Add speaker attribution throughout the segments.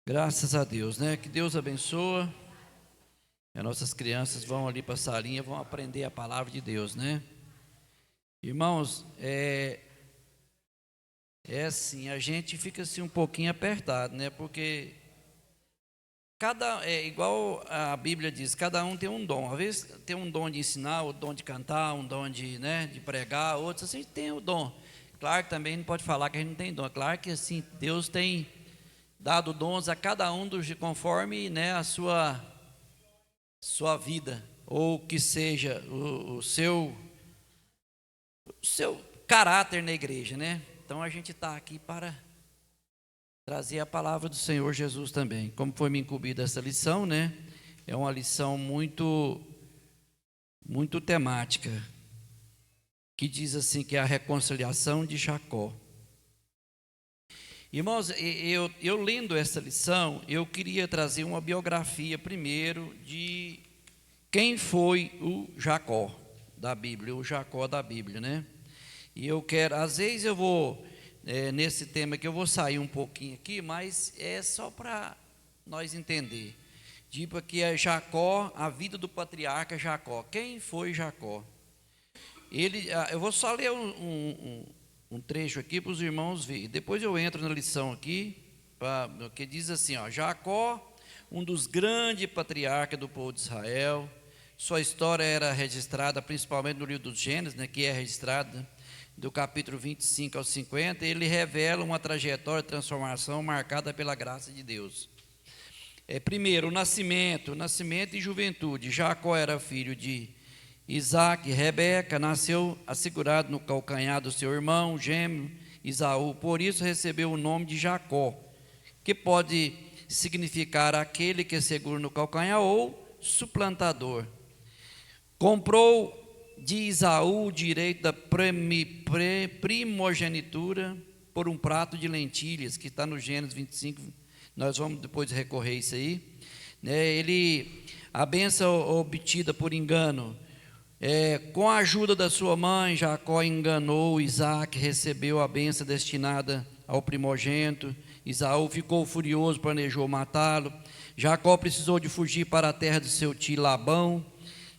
Speaker 1: Graças a Deus, né? Que Deus abençoa. As nossas crianças vão ali para a salinha, vão aprender a palavra de Deus, né? Irmãos, assim, a gente fica assim um pouquinho apertado, né? Porque igual a Bíblia diz, cada um tem um dom. Às vezes tem um dom de ensinar, o dom de cantar, um dom de, né, de pregar, outros assim tem o dom. Claro que também não pode falar que a gente não tem dom. Claro que assim, Deus tem dado dons a cada um conforme, né, a sua vida, ou que seja o seu caráter na igreja, né? Então a gente está aqui para trazer a palavra do Senhor Jesus também. Como foi me incumbida essa lição, né? É uma lição muito temática, que diz assim que é a reconciliação de Jacó. Irmãos, eu lendo essa lição, eu queria trazer uma biografia primeiro de quem foi o Jacó da Bíblia, o Jacó da Bíblia, né? E eu quero, às vezes eu vou, nesse tema que eu vou sair um pouquinho aqui, mas é só para nós entender. Tipo aqui é Jacó, a vida do patriarca Jacó. Quem foi Jacó? Eu vou só ler um trecho aqui para os irmãos verem. Depois eu entro na lição aqui, que diz assim, ó: Jacó, um dos grandes patriarcas do povo de Israel. Sua história era registrada principalmente no livro dos Gênesis, né, que é registrada do capítulo 25 ao 50. Ele revela uma trajetória de transformação marcada pela graça de Deus. Primeiro, o nascimento e juventude. Jacó era filho de Isaac e Rebeca, nasceu assegurado no calcanhar do seu irmão gêmeo Esaú, por isso recebeu o nome de Jacó, que pode significar aquele que segura no calcanhar ou suplantador. Comprou de Esaú o direito da primogenitura por um prato de lentilhas, que está no Gênesis 25, nós vamos depois recorrer a isso aí, né? A bênção obtida por engano, com a ajuda da sua mãe, Jacó enganou Isaac, recebeu a bênção destinada ao primogênito. Esaú ficou furioso, planejou matá-lo. Jacó precisou de fugir para a terra de seu tio Labão,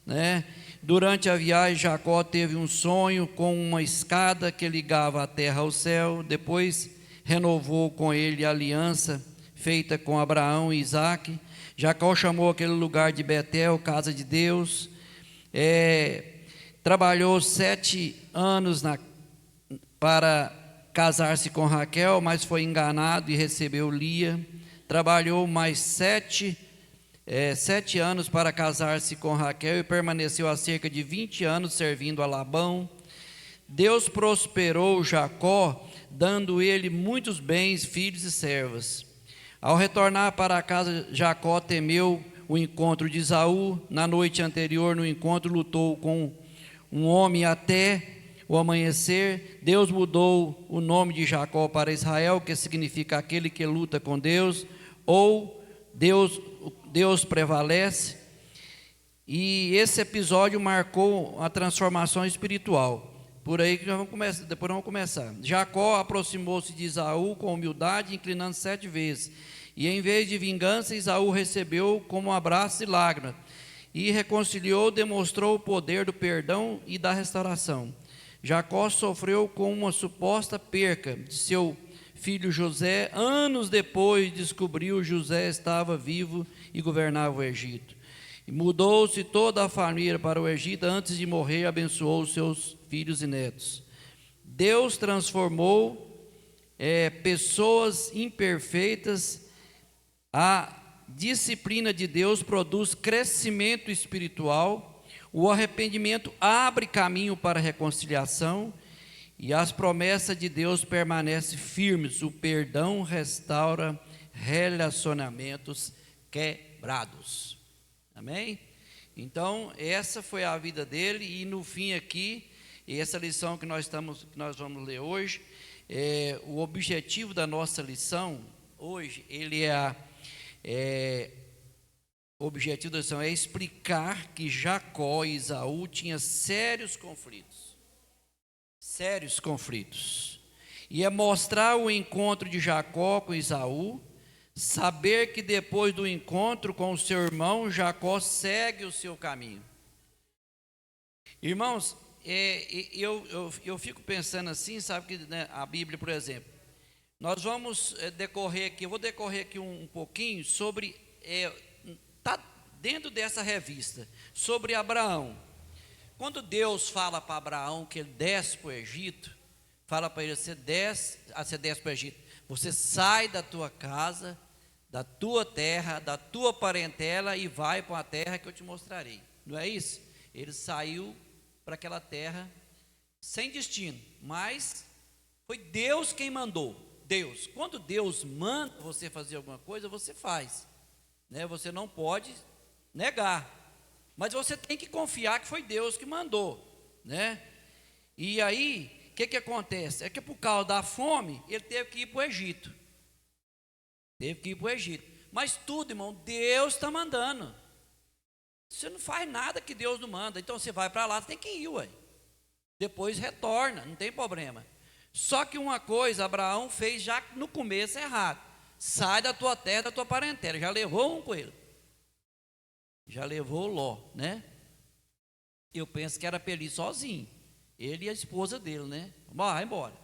Speaker 1: né? Durante a viagem, Jacó teve um sonho com uma escada que ligava a terra ao céu. Depois renovou com ele a aliança feita com Abraão e Isaac. Jacó chamou aquele lugar de Betel, casa de Deus. Trabalhou 7 anos para casar-se com Raquel, mas foi enganado e recebeu Lia. Trabalhou mais 7 anos para casar-se com Raquel e permaneceu há cerca de 20 anos servindo a Labão. Deus prosperou Jacó, dando ele muitos bens, filhos e servas. Ao retornar para casa, Jacó temeu o encontro de Esaú. Na noite anterior, no encontro, lutou com um homem até o amanhecer. Deus mudou o nome de Jacó para Israel, que significa aquele que luta com Deus, ou Deus prevalece. E esse episódio marcou a transformação espiritual. Por aí que depois vamos começar. Jacó aproximou-se de Esaú com humildade, inclinando 7 vezes. E em vez de vingança, Esaú recebeu como um abraço e lágrimas. E reconciliou, demonstrou o poder do perdão e da restauração. Jacó sofreu com uma suposta perca de seu filho José. Anos depois descobriu que José estava vivo e governava o Egito. E mudou-se toda a família para o Egito. Antes de morrer, abençoou os seus filhos e netos. Deus transformou pessoas imperfeitas. A disciplina de Deus produz crescimento espiritual. O arrependimento abre caminho para a reconciliação. E as promessas de Deus permanecem firmes. O perdão restaura relacionamentos quebrados. Amém? Então, essa foi a vida dele. E no fim aqui, essa lição que nós vamos ler hoje, o objetivo da nossa lição hoje, o objetivo da lição é explicar que Jacó e Esaú tinham sérios conflitos. E é mostrar o encontro de Jacó com Esaú, saber que depois do encontro com o seu irmão, Jacó segue o seu caminho. Irmãos, eu fico pensando assim, sabe que, né, a Bíblia, por exemplo, nós vamos decorrer aqui, eu vou decorrer aqui um pouquinho sobre, está dentro dessa revista, sobre Abraão. Quando Deus fala para Abraão que ele desce para o Egito, fala para ele, você desce para o Egito, você sai da tua casa, da tua terra, da tua parentela e vai para uma terra que eu te mostrarei. Não é isso? Ele saiu para aquela terra sem destino, mas foi Deus quem mandou. Deus, quando Deus manda você fazer alguma coisa, você faz, né? Você não pode negar, mas você tem que confiar que foi Deus que mandou, né? E aí, o que acontece? É que por causa da fome, ele teve que ir para o Egito. Mas tudo, irmão, Deus está mandando. Você não faz nada que Deus não manda. Então você vai para lá, você tem que ir, ué. Depois retorna, não tem problema. Só que uma coisa Abraão fez já no começo errado. Sai da tua terra, da tua parentela. Já levou um coelho. Já levou o Ló, né? Eu penso que era para ele ir sozinho. Ele e a esposa dele, né? Vai embora.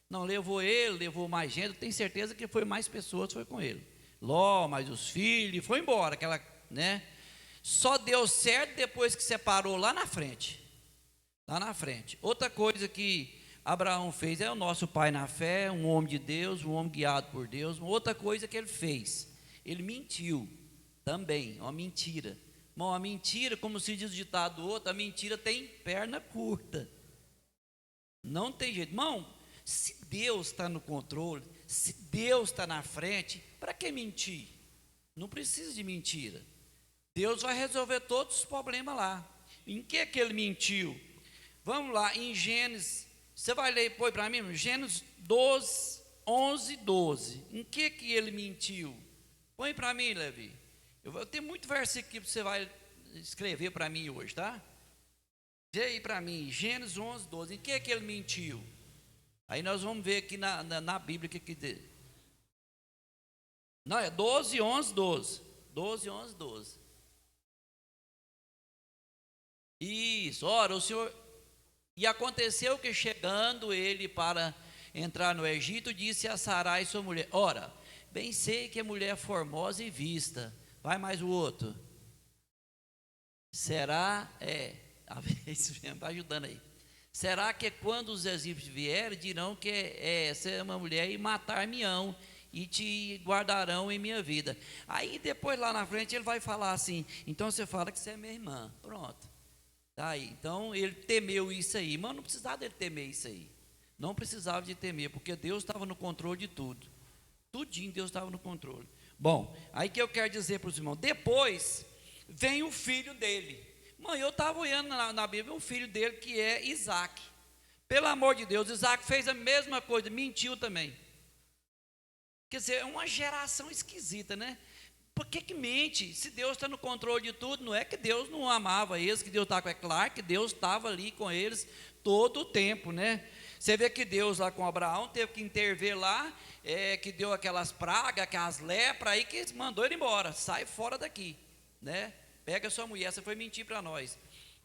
Speaker 1: Não, levou ele, levou mais gente. Tenho certeza que foi mais pessoas, foi com ele. Ló, mais os filhos, foi embora, aquela, né? Só deu certo depois que separou lá na frente. Lá na frente. Outra coisa que Abraão fez, é o nosso pai na fé, um homem de Deus, um homem guiado por Deus. Outra coisa que ele fez, ele mentiu também, uma mentira. Bom, a mentira, como se diz o ditado outro, a mentira tem perna curta. Não tem jeito. Irmão, se Deus está no controle, se Deus está na frente, para que mentir? Não precisa de mentira. Deus vai resolver todos os problemas lá. Em que ele mentiu? Vamos lá, em Gênesis, você vai ler, põe para mim, Gênesis 12, 11, 12. Em que ele mentiu? Põe para mim, Levi. Eu tenho muito versículo que você vai escrever para mim hoje, tá? Vê aí para mim, Gênesis 11, 12. Em que ele mentiu? Aí nós vamos ver aqui na Bíblia o que diz. Não, é 12, 11, 12. 12, 11, 12. Isso, ora, o Senhor... E aconteceu que chegando ele para entrar no Egito, disse a Sarai sua mulher, ora, bem sei que é mulher formosa e vista. Vai mais o outro. Será, isso mesmo, está ajudando aí. Será que quando os egípcios vierem, dirão que essa é uma mulher e matar-me-ão e te guardarão em minha vida. Aí depois lá na frente ele vai falar assim, então você fala que você é minha irmã, pronto. Tá aí, então ele temeu isso aí, mas não precisava dele temer isso aí. Não precisava de temer, porque Deus estava no controle de tudo. Tudinho Deus estava no controle. Bom, aí que eu quero dizer para os irmãos, depois vem o filho dele. Mãe, eu estava olhando na Bíblia o filho dele que é Isaac. Pelo amor de Deus, Isaac fez a mesma coisa, mentiu também. Quer dizer, é uma geração esquisita, né? Por que mente? Se Deus está no controle de tudo, não é que Deus não amava eles, que Deus estava, é claro que Deus estava ali com eles todo o tempo, né? Você vê que Deus lá com Abraão teve que intervir lá, que deu aquelas pragas, aquelas lepras aí, que mandou ele embora, sai fora daqui, né? Pega sua mulher, você foi mentir para nós,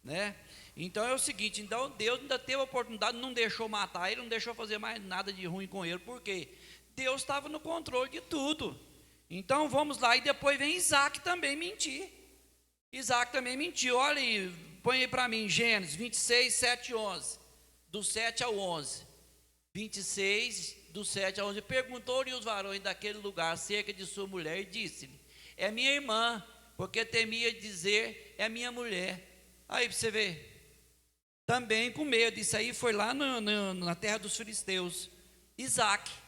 Speaker 1: né? Então é o seguinte, então Deus ainda teve a oportunidade, não deixou matar ele, não deixou fazer mais nada de ruim com ele, por quê? Deus estava no controle de tudo. Então vamos lá, e depois vem Isaac também mentir. Isaac também mentiu, olha aí, põe aí para mim, Gênesis 26, 7 e 11, do 7 ao 11, 26, do 7 ao 11, perguntou-lhe os varões daquele lugar acerca de sua mulher, e disse-lhe, é minha irmã, porque temia dizer, é minha mulher. Aí você vê, também com medo, isso aí foi lá na terra dos filisteus, Isaac,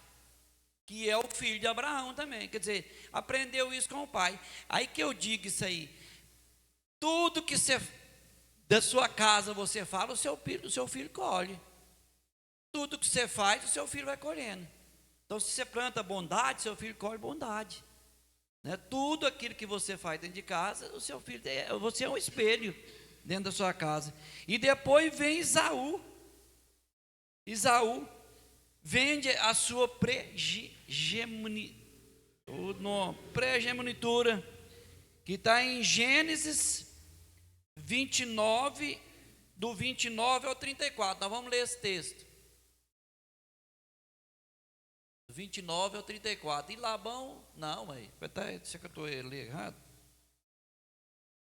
Speaker 1: que é o filho de Abraão também, quer dizer, aprendeu isso com o pai. Aí que eu digo isso aí, tudo que você, da sua casa você fala, o seu filho colhe. Tudo que você faz, o seu filho vai colhendo. Então se você planta bondade, seu filho colhe bondade, né? Tudo aquilo que você faz dentro de casa, o seu filho, você é um espelho dentro da sua casa. E depois vem Esaú vende a sua Pré-geminitura, que está em Gênesis 29, do 29 ao 34. Nós vamos ler esse texto. 29 ao 34. E Labão, não, aí, será que eu estou lendo errado?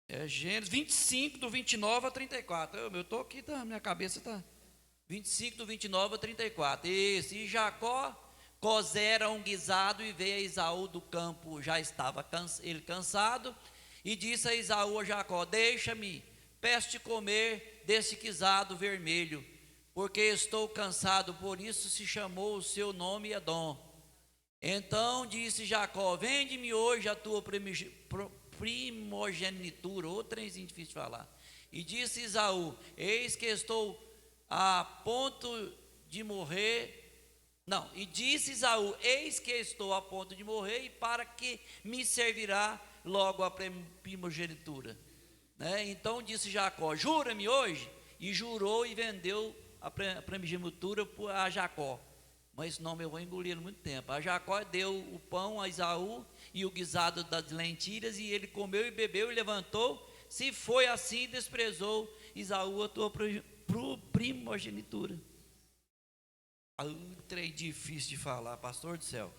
Speaker 1: É Gênesis 25, do 29 ao 34. Eu estou aqui, minha cabeça está. 25, do 29 ao 34. Isso, e Jacó cozera um guisado e veio a Esaú do campo, já estava ele cansado, e disse a Esaú a Jacó: deixa-me, peço-te comer desse guisado vermelho, porque estou cansado. Por isso se chamou o seu nome Edom. Então disse Jacó: vende-me hoje a tua primogenitura. Outro trenzinho difícil de falar. E disse Esaú: eis que estou a ponto de morrer. Não, e disse Esaú: eis que estou a ponto de morrer, e para que me servirá logo a primogenitura? Né? Então disse Jacó: jura-me hoje. E jurou e vendeu a primogenitura a Jacó. Mas esse nome eu vou engolir muito tempo. A Jacó deu o pão a Esaú e o guisado das lentilhas, e ele comeu e bebeu e levantou. Se foi assim, desprezou Esaú a tua primogenitura. Trem difícil de falar, pastor do céu.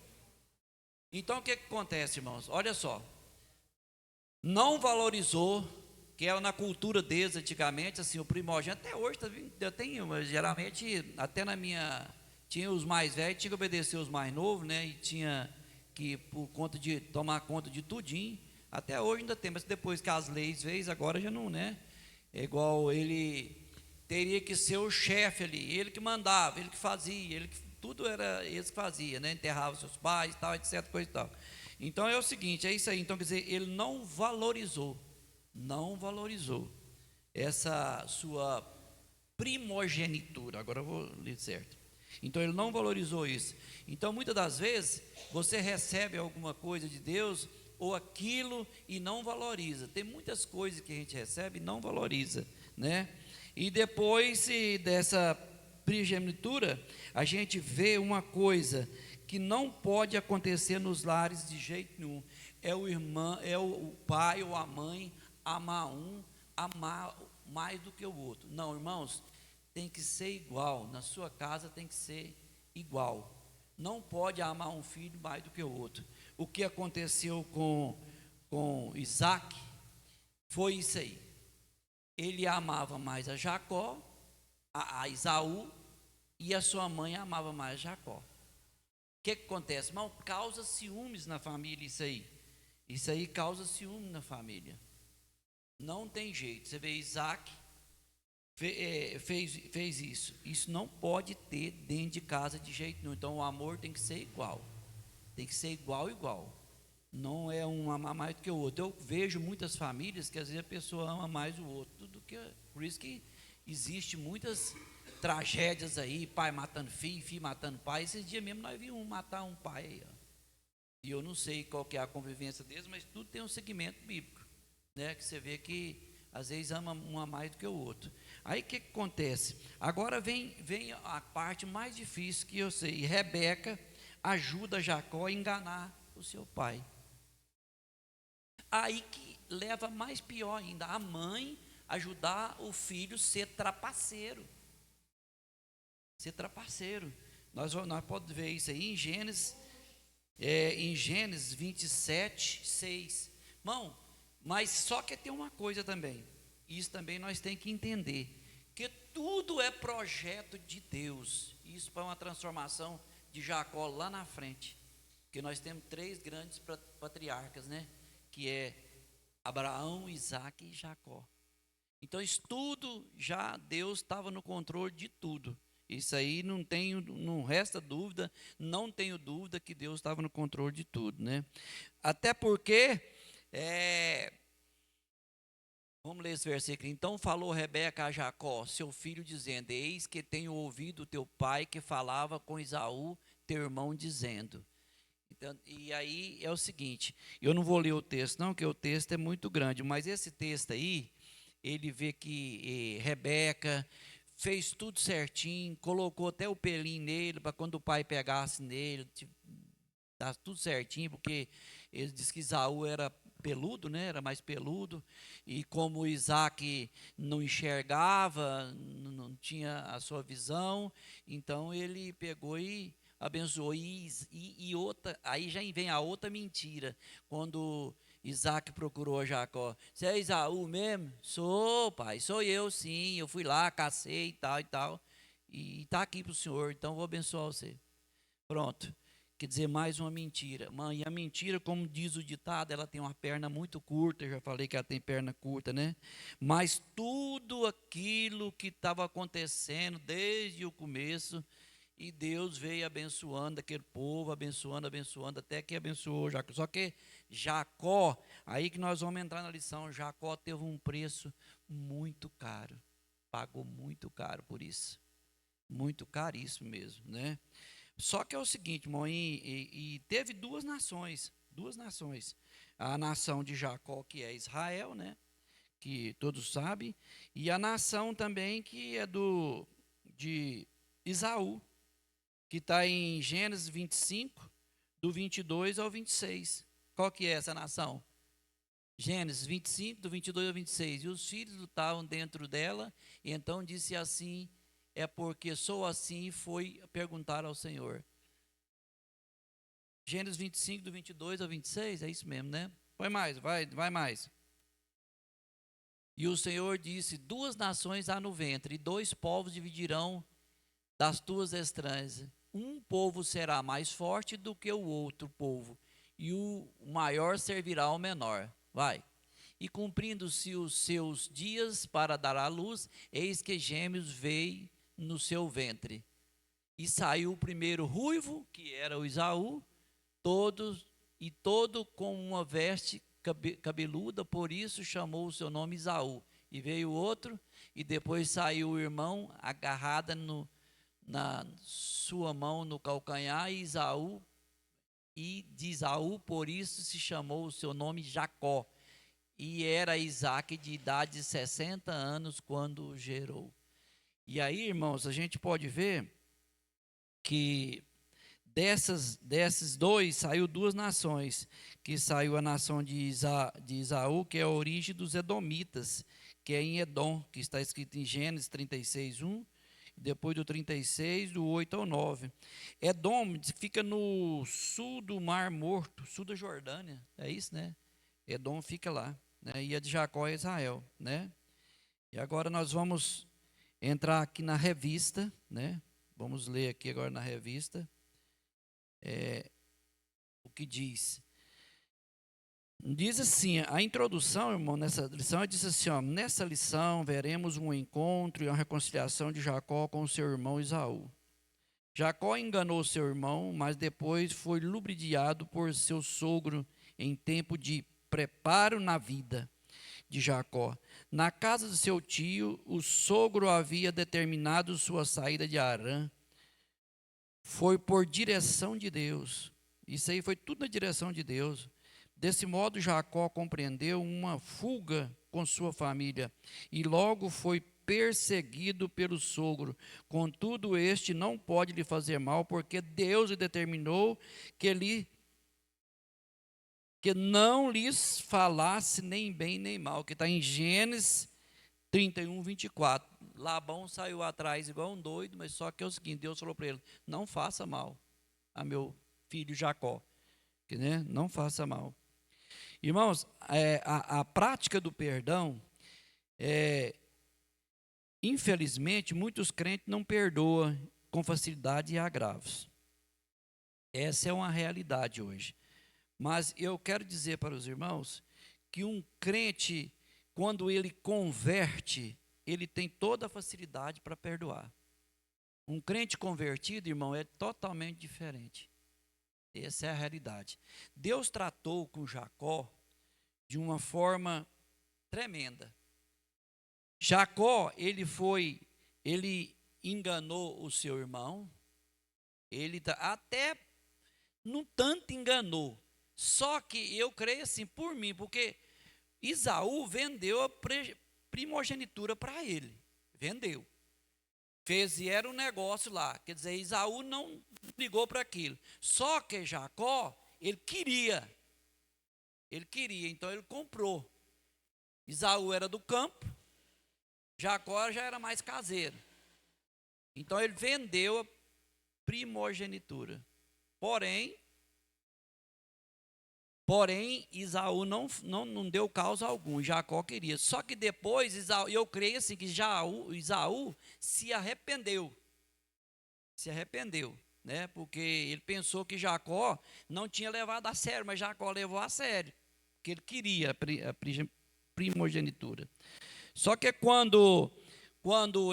Speaker 1: Então o que acontece, irmãos? Olha só, não valorizou, que era na cultura deles antigamente, assim, o primogênito. Até hoje eu tenho, mas geralmente, até na minha, tinha os mais velhos, tinha que obedecer os mais novos, né? E tinha que, por conta de tomar conta de tudinho. Até hoje ainda tem, mas depois que as leis veio, agora já não, né? É igual ele teria que ser o chefe ali, ele que mandava, ele que fazia, tudo era ele que fazia, né? Enterrava seus pais, tal, etc, coisa e tal. Então é o seguinte, é isso aí. Então quer dizer, ele não valorizou essa sua primogenitura. Agora eu vou ler certo. Então ele não valorizou isso. Então muitas das vezes você recebe alguma coisa de Deus ou aquilo e não valoriza. Tem muitas coisas que a gente recebe e não valoriza, né? E depois dessa primogenitura, a gente vê uma coisa que não pode acontecer nos lares de jeito nenhum. É o pai ou a mãe amar mais do que o outro. Não, irmãos, tem que ser igual. Na sua casa tem que ser igual. Não pode amar um filho mais do que o outro. O que aconteceu com Isaac foi isso aí. Ele amava mais a Jacó, a Esaú, e a sua mãe amava mais a Jacó. O que acontece, irmão? Causa ciúmes na família isso aí. Isso aí causa ciúme na família. Não tem jeito. Você vê, Isaac fez isso. Isso não pode ter dentro de casa de jeito nenhum. Então o amor tem que ser igual. Tem que ser igual. Não é um amar mais do que o outro. Eu vejo muitas famílias que às vezes a pessoa ama mais o outro do que. Por isso que existe muitas tragédias aí, pai matando filho, filho matando pai. Esses dias mesmo nós vimos matar um pai aí, ó. E eu não sei qual que é a convivência deles, mas tudo tem um segmento bíblico, né? Que você vê que às vezes ama um a mais do que o outro. Aí o que acontece? Agora vem a parte mais difícil que eu sei. Rebeca ajuda Jacó a enganar o seu pai. Aí que leva mais pior ainda, a mãe ajudar o filho a ser trapaceiro. Nós podemos ver isso aí em Gênesis 27, 6. Irmão, mas só que tem uma coisa também, isso também nós temos que entender, que tudo é projeto de Deus. Isso para uma transformação de Jacó lá na frente, porque nós temos 3 grandes patriarcas, né? Que é Abraão, Isaac e Jacó. Então isso tudo já Deus estava no controle de tudo. Isso aí não resta dúvida, não tenho dúvida que Deus estava no controle de tudo, né? Até porque, vamos ler esse versículo. Então falou Rebeca a Jacó, seu filho, dizendo: eis que tenho ouvido teu pai que falava com Esaú, teu irmão, dizendo. Então, e aí é o seguinte, eu não vou ler o texto não, porque o texto é muito grande, mas esse texto aí, ele vê que Rebeca fez tudo certinho, colocou até o pelinho nele, para quando o pai pegasse nele, Tá tudo certinho, porque ele diz que Isaú era peludo, né? Era mais peludo, e como Isaac não enxergava, não tinha a sua visão, então ele pegou e abençoou. E outra, aí já vem a outra mentira, quando Isaac procurou Jacó: você é Isaú mesmo? Sou, pai, sou eu sim, eu fui lá, cacei e tal, e está aqui para o senhor, então vou abençoar você. Pronto. Quer dizer, mais uma mentira. E a mentira, como diz o ditado, ela tem uma perna muito curta. Eu já falei que ela tem perna curta, né? Mas tudo aquilo que estava acontecendo desde o começo, e Deus veio abençoando aquele povo, abençoando, abençoando, até que abençoou Jacó. Só que Jacó, aí que nós vamos entrar na lição, Jacó teve um preço muito caro. Pagou muito caro por isso. Muito caríssimo mesmo, né? Só que é o seguinte, irmão, e teve duas nações. A nação de Jacó, que é Israel, né? Que todos sabem, e a nação também que é de Esaú, que está em Gênesis 25, do 22 ao 26. Qual que é essa nação? Gênesis 25, do 22 ao 26. E os filhos lutavam dentro dela, e então disse assim: é porque sou assim, e foi perguntar ao Senhor. Gênesis 25, do 22 ao 26, é isso mesmo, né? Vai mais, vai mais. E o Senhor disse: duas nações há no ventre, e dois povos dividirão das tuas entranhas. Um povo será mais forte do que o outro povo, e o maior servirá ao menor. Vai. E cumprindo-se os seus dias para dar à luz, eis que gêmeos veio no seu ventre. E saiu o primeiro ruivo, que era o Esaú, todo com uma veste cabeluda, por isso chamou o seu nome Esaú. E veio outro, e depois saiu o irmão, agarrada na sua mão no calcanhar, e de Esaú, por isso se chamou o seu nome Jacó. E era Isaac de idade de 60 anos quando o gerou. E aí, irmãos, a gente pode ver que desses dois saiu duas nações, que saiu a nação de Esaú, que é a origem dos Edomitas, que é em Edom, que está escrito em Gênesis 36, 1, depois do 36, do 8 ao 9. Edom fica no sul do Mar Morto, sul da Jordânia, é isso, né? Edom fica lá, né? E a de Jacó é Israel, né? E agora nós vamos entrar aqui na revista, né? Vamos ler aqui agora na revista. O que diz. Diz assim, a introdução, irmão, nessa lição, diz assim, ó: nessa lição veremos um encontro e uma reconciliação de Jacó com seu irmão Esaú. Jacó enganou seu irmão, mas depois foi ludibriado por seu sogro em tempo de preparo na vida de Jacó. Na casa de seu tio, o sogro havia determinado sua saída de Harã. Foi por direção de Deus. Isso aí foi tudo na direção de Deus. Desse modo, Jacó compreendeu uma fuga com sua família e logo foi perseguido pelo sogro. Contudo, este não pode lhe fazer mal, porque Deus lhe determinou que não lhes falasse nem bem nem mal, que está em Gênesis 31, 24. Labão saiu atrás igual um doido, mas só que é o seguinte: Deus falou para ele: não faça mal a meu filho Jacó, que, né, não faça mal. Irmãos, a prática do perdão, infelizmente, muitos crentes não perdoam com facilidade e agravos. Essa é uma realidade hoje. Mas eu quero dizer para os irmãos que um crente, quando ele converte, ele tem toda a facilidade para perdoar. Um crente convertido, irmão, é totalmente diferente. Essa é a realidade. Deus tratou com Jacó de uma forma tremenda. Jacó, ele enganou o seu irmão, até no tanto enganou. Só que eu creio assim por mim, porque Esaú vendeu a primogenitura para ele. Vendeu. Fizeram um negócio lá, quer dizer, Esaú não ligou para aquilo. Só que Jacó, ele queria, então ele comprou. Esaú era do campo, Jacó já era mais caseiro. Então ele vendeu a primogenitura. Porém, Esaú não deu causa algum, Jacó queria. Só que depois, eu creio assim, que Esaú se arrependeu, né? Porque ele pensou que Jacó não tinha levado a sério, mas Jacó levou a sério, porque ele queria a primogenitura. Só que quando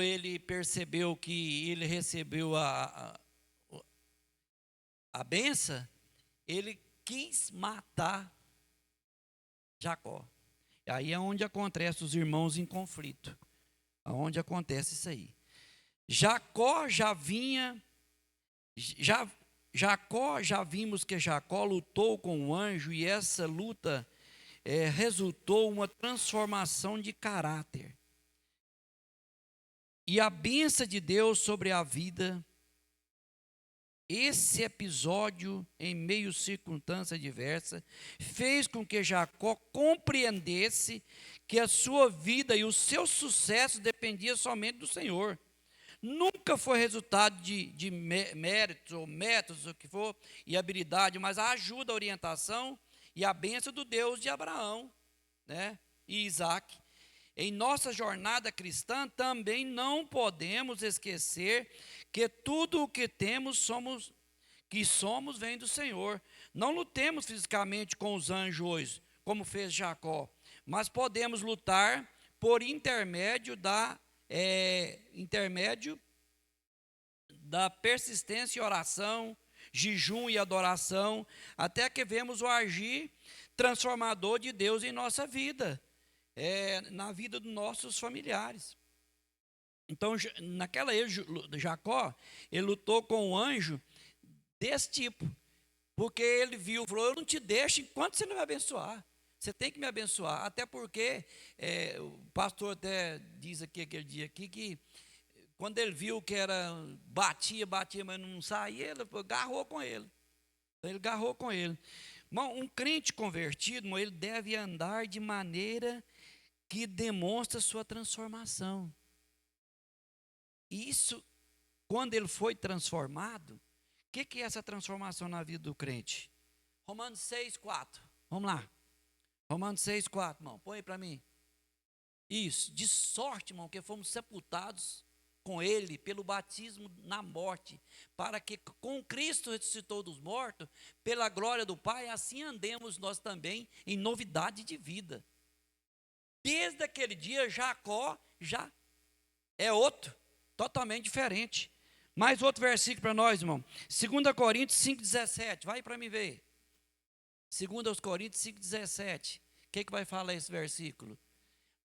Speaker 1: ele percebeu que ele recebeu a benção, ele quis matar Jacó. Aí é onde acontece os irmãos em conflito. Aonde acontece isso aí. Jacó já vimos que Jacó lutou com o anjo, e essa luta resultou uma transformação de caráter. E a bênção de Deus sobre a vida. Esse episódio, em meio a circunstâncias diversas, fez com que Jacó compreendesse que a sua vida e o seu sucesso dependia somente do Senhor. Nunca foi resultado de méritos ou métodos, o que for, e habilidade, mas a ajuda, a orientação e a bênção do Deus de Abraão, né, e Isaac. Em nossa jornada cristã também não podemos esquecer que tudo o que somos vem do Senhor. Não lutemos fisicamente com os anjos hoje, como fez Jacó, mas podemos lutar por intermédio da persistência e oração, jejum e adoração, até que vemos o agir transformador de Deus em nossa vida. Na vida dos nossos familiares. Então, naquela época, Jacó, ele lutou com um anjo desse tipo, porque ele viu, falou: eu não te deixo enquanto você não me abençoar. Você tem que me abençoar, até porque o pastor até diz aqui aquele dia aqui que quando ele viu que batia, mas não saía, ele agarrou com ele. Ele agarrou com ele. Irmão, um crente convertido, irmão, ele deve andar de maneira que demonstra sua transformação. Isso, quando ele foi transformado, o que é essa transformação na vida do crente? Romanos 6,4. Vamos lá. Romanos 6,4, irmão. Põe aí para mim. Isso. De sorte, irmão, que fomos sepultados com ele pelo batismo na morte, para que com Cristo ressuscitou dos mortos, pela glória do Pai, assim andemos nós também em novidade de vida. Desde aquele dia, Jacó já é outro, totalmente diferente. Mais outro versículo para nós, irmão. 2 Coríntios 5,17. Vai para mim ver. 2 Coríntios 5,17. O que vai falar esse versículo?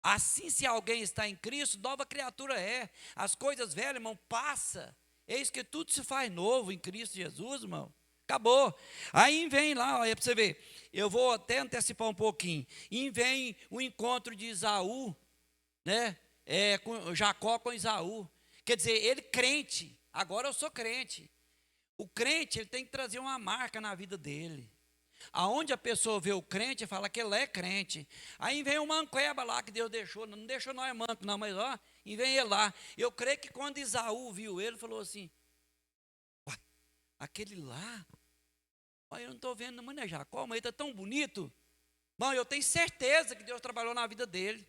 Speaker 1: Assim, se alguém está em Cristo, nova criatura é. As coisas velhas, irmão, passa. Eis que tudo se faz novo em Cristo Jesus, irmão. Acabou. Aí vem lá, olha para você ver. Eu vou até antecipar um pouquinho. E vem o encontro de Esaú, né? Com Jacó com Esaú. Quer dizer, ele crente. Agora eu sou crente. O crente, ele tem que trazer uma marca na vida dele. Aonde a pessoa vê o crente, fala que ele é crente. Aí vem uma manqueba lá que Deus deixou. Não deixou nós manco, não, mas ó, e vem ele lá. Eu creio que quando Esaú viu ele, falou assim: aquele lá, olha, eu não estou vendo, mas não é Jacó, mas ele está tão bonito. Não, eu tenho certeza que Deus trabalhou na vida dele.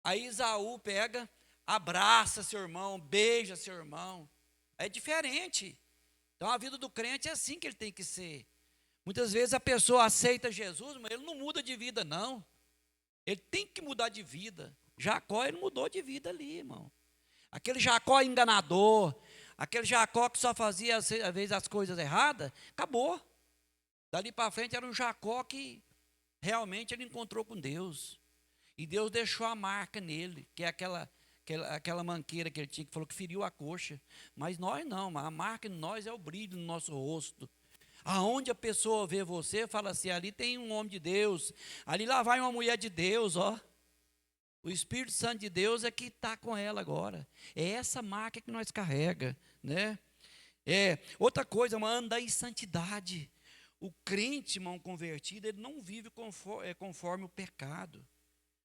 Speaker 1: Aí Esaú pega, abraça seu irmão, beija seu irmão. É diferente. Então a vida do crente é assim que ele tem que ser. Muitas vezes a pessoa aceita Jesus, mas ele não muda de vida, não. Ele tem que mudar de vida. Jacó, ele mudou de vida ali, irmão. Aquele Jacó enganador, aquele Jacó que só fazia às vezes as coisas erradas, acabou. Dali para frente era um Jacó que realmente ele encontrou com Deus. E Deus deixou a marca nele, que é aquela manqueira que ele tinha, que falou que feriu a coxa. Mas nós não, a marca em nós é o brilho no nosso rosto. Aonde a pessoa vê você, fala assim: ali tem um homem de Deus, ali lá vai uma mulher de Deus, ó. O Espírito Santo de Deus é que está com ela agora. É essa marca que nós carrega, né? Outra coisa, andar em santidade. O crente, irmão, convertido, ele não vive conforme o pecado,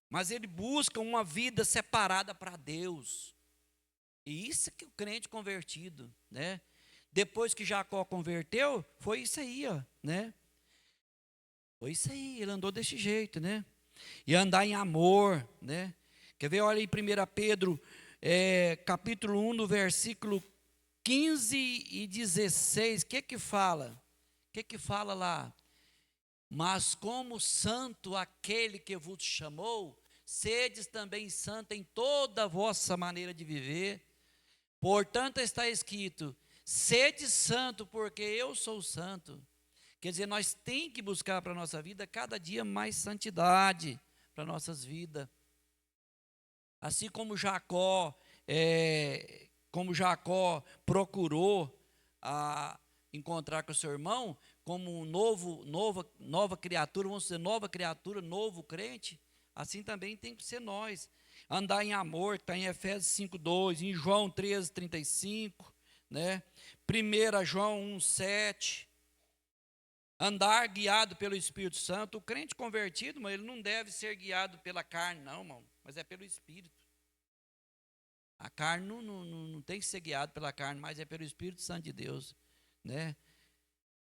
Speaker 1: mas ele busca uma vida separada para Deus. E isso que o crente convertido, né? Depois que Jacó converteu, foi isso aí, ó, né? Foi isso aí, ele andou desse jeito, né? E andar em amor, né? Quer ver? Olha aí 1 Pedro, capítulo 1, do versículo 15 e 16, o que fala? O que fala lá? Mas como santo aquele que vos chamou, sedes também santo em toda a vossa maneira de viver. Portanto está escrito, sede santo porque eu sou santo. Quer dizer, nós temos que buscar para a nossa vida cada dia mais santidade para nossas vidas. Assim como Jacó procurou encontrar com o seu irmão, como nova criatura, vamos dizer, nova criatura, novo crente, assim também tem que ser nós. Andar em amor, está em Efésios 5:2, em João 13:35, né? 1 João 1:7. Andar guiado pelo Espírito Santo. O crente convertido, mas ele não deve ser guiado pela carne, não, irmão, mas é pelo Espírito. A carne não tem que ser guiada pela carne, mas é pelo Espírito Santo de Deus, né?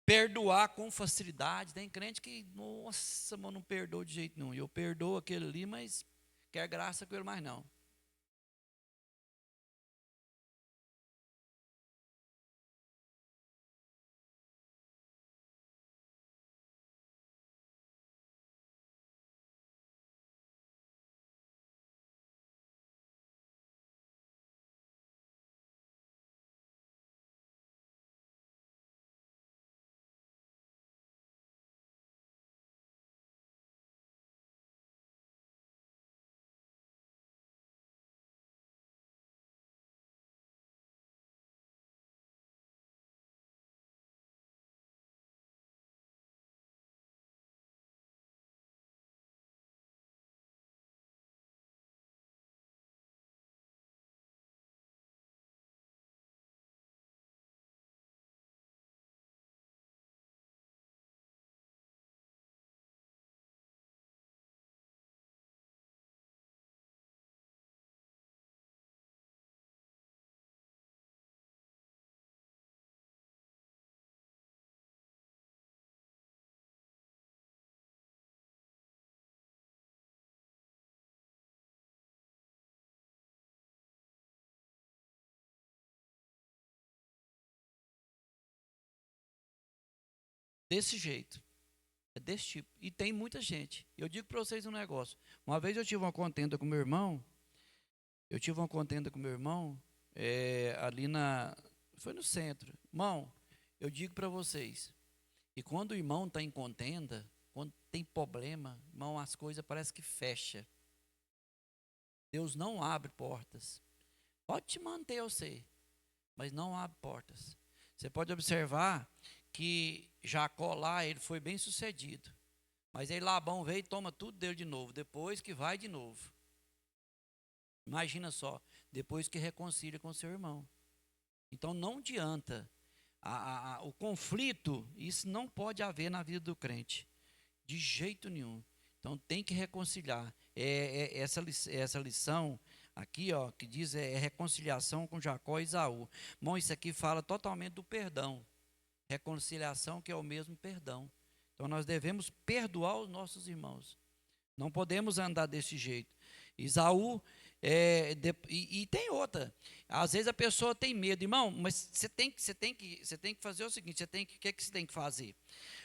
Speaker 1: Perdoar com facilidade. Tem crente que, nossa, mas não perdoa de jeito nenhum. Eu perdoo aquele ali, mas quer graça com ele mais não. Desse jeito. É desse tipo. E tem muita gente. Eu digo para vocês um negócio. Uma vez eu tive uma contenda com meu irmão. Ali foi no centro. Irmão, eu digo para vocês. E quando o irmão está em contenda, quando tem problema, irmão, as coisas parecem que fecha. Deus não abre portas. Pode te manter, eu sei, mas não abre portas. Você pode observar que Jacó lá, ele foi bem sucedido. Mas aí Labão veio e toma tudo dele de novo, depois que vai de novo. Imagina só, depois que reconcilia com seu irmão. Então não adianta. O conflito, isso não pode haver na vida do crente. De jeito nenhum. Então tem que reconciliar. Essa lição aqui, ó, que diz reconciliação com Jacó e Esaú. Bom, isso aqui fala totalmente do perdão. Reconciliação que é o mesmo perdão. Então nós devemos perdoar os nossos irmãos. Não podemos andar desse jeito. Esaú, e tem outra. Às vezes a pessoa tem medo, irmão, mas você tem que fazer o seguinte: o que é que você tem que fazer?